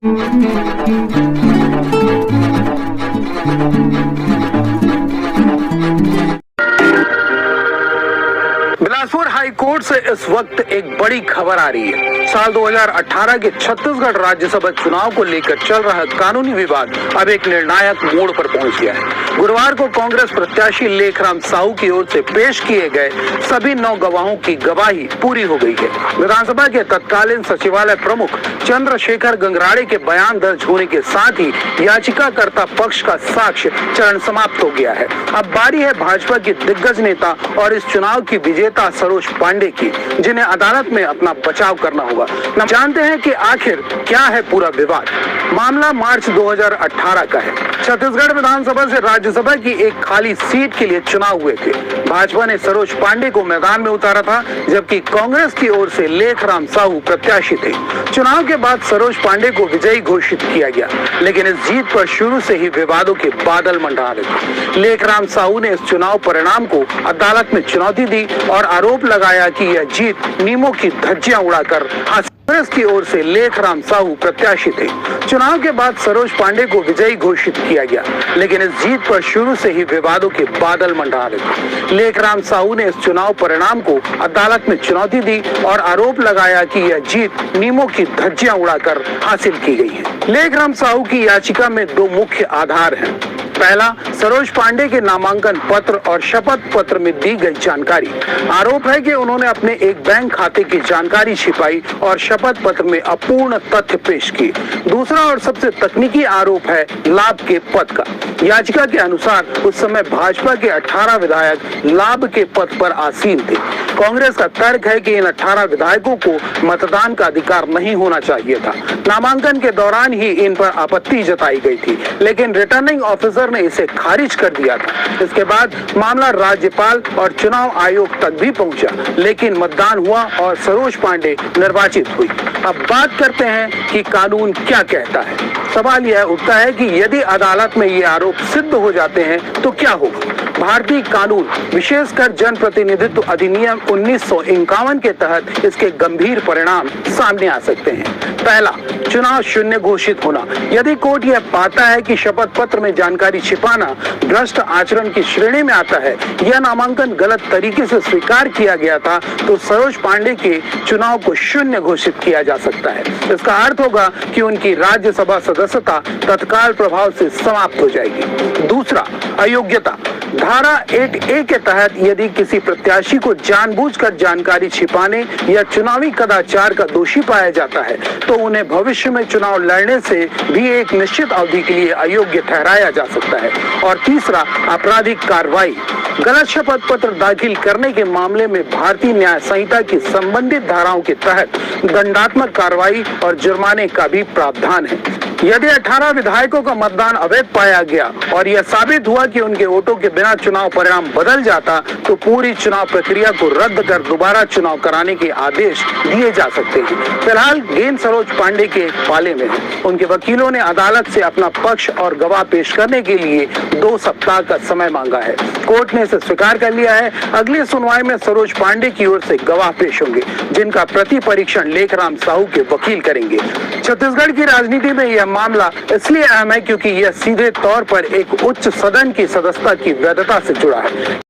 Bilaspur high court से इस वक्त एक बड़ी खबर आ रही है। साल 2018 के छत्तीसगढ़ राज्यसभा चुनाव को लेकर चल रहा कानूनी विवाद अब एक निर्णायक मोड़ पर पहुंच गया है। गुरुवार को कांग्रेस प्रत्याशी लेखराम साहू की ओर से पेश किए गए सभी 9 गवाहों की गवाही पूरी हो गई है। विधानसभा के तत्कालीन सचिवालय प्रमुख चंद्रशेखर गंगराड़े के बयान दर्ज होने के साथ ही याचिकाकर्ता पक्ष का साक्ष्य चरण समाप्त हो गया है। अब बारी है भाजपा की दिग्गज नेता और इस चुनाव की विजेता सरोज पांडे की, जिन्हें अदालत में अपना बचाव करना होगा। न जानते हैं कि आखिर क्या है पूरा विवाद। मामला मार्च 2018 का है। छत्तीसगढ़ विधानसभा से राज्यसभा की एक खाली सीट के लिए चुनाव हुए थे। भाजपा ने सरोज पांडे को मैदान में उतारा था, जबकि कांग्रेस की ओर से लेखराम साहू प्रत्याशी थे। चुनाव के बाद सरोज पांडे को विजयी घोषित किया गया, लेकिन इस जीत पर शुरू से ही विवादों के बादल मंडरा रहे थे। लेखराम साहू ने इस चुनाव परिणाम को अदालत में चुनौती दी और आरोप लगाया कि यह जीत नियमों की धज्जियां उड़ाकर कांग्रेस की ओर से लेखराम साहू प्रत्याशी थे। चुनाव के बाद सरोज पांडे को विजयी घोषित किया गया, लेकिन इस जीत पर शुरू से ही विवादों के बादल मंडरा रहे थे। लेखराम साहू ने इस चुनाव परिणाम को अदालत में चुनौती दी और आरोप लगाया कि यह जीत नियमों की धज्जियां उड़ाकर हासिल की गई है। लेखराम साहू की याचिका में 2 मुख्य आधार हैं। पहला, सरोज पांडे के नामांकन पत्र और शपथ पत्र में दी गई जानकारी। आरोप है कि उन्होंने अपने एक बैंक खाते की जानकारी छिपाई और शपथ पत्र में अपूर्ण तथ्य पेश किए। दूसरा और सबसे तकनीकी आरोप है लाभ के पद का। याचिका के अनुसार उस समय भाजपा के 18 विधायक लाभ के पद पर आसीन थे। कांग्रेस का तर्क है कि इन 18 विधायकों को मतदान का अधिकार नहीं होना चाहिए था। नामांकन के दौरान ही इन पर आपत्ति जताई गई थी, लेकिन रिटर्निंग ऑफिसर ने इसे खारिज कर दिया था। इसके बाद मामला राज्यपाल और चुनाव आयोग तक भी पहुंचा, लेकिन मतदान हुआ और सरोज पांडे निर्वाचित हुई। अब बात करते हैं कि कानून क्या कहता है। सवाल यह उठता है कि यदि अदालत में ये आरोप सिद्ध हो जाते हैं तो क्या होगा। भारतीय कानून, विशेषकर जनप्रतिनिधित्व अधिनियम 1951 के तहत इसके गंभीर परिणाम सामने आ सकते हैं। पहला, चुनाव शून्य घोषित होना। यदि कोर्ट यह पाता है कि शपथ पत्र में जानकारी छिपाना भ्रष्ट आचरण की श्रेणी में आता है या नामांकन गलत तरीके से स्वीकार किया गया था, तो सरोज पांडे के चुनाव को शून्य घोषित किया जा सकता है। इसका अर्थ होगा कि उनकी राज्यसभा सदस्यता तत्काल प्रभाव से समाप्त हो जाएगी। दूसरा, अयोग्यता। धारा 8A के तहत यदि किसी प्रत्याशी को जानबूझकर जानकारी छिपाने या चुनावी कदाचार का दोषी पाया जाता है, तो उन्हें भविष्य में चुनाव लड़ने से भी एक निश्चित अवधि के लिए अयोग्य ठहराया जा सकता है। और तीसरा, आपराधिक कार्रवाई। गलत शपथ पत्र दाखिल करने के मामले में भारतीय न्याय संहिता की संबंधित धाराओं के तहत दंडात्मक कार्रवाई और जुर्माने का भी प्रावधान है। यदि 18 विधायकों का मतदान अवैध पाया गया और यह साबित हुआ कि उनके वोटों के बिना चुनाव परिणाम बदल जाता, तो पूरी चुनाव प्रक्रिया को रद्द कर दोबारा चुनाव कराने के आदेश दिए जा सकते हैं। फिलहाल गेंद सरोज पांडे के पाले में है। उनके वकीलों ने अदालत से अपना पक्ष और गवाह पेश करने के लिए 2 सप्ताह का समय मांगा है। कोर्ट ने इसे स्वीकार कर लिया है। अगली सुनवाई में सरोज पांडे की ओर से गवाह पेश होंगे, जिनका प्रति परीक्षण लेखराम साहू के वकील करेंगे। छत्तीसगढ़ की राजनीति में यह मामला इसलिए अहम है क्योंकि यह सीधे तौर पर एक उच्च सदन की सदस्यता की वैधता से जुड़ा है।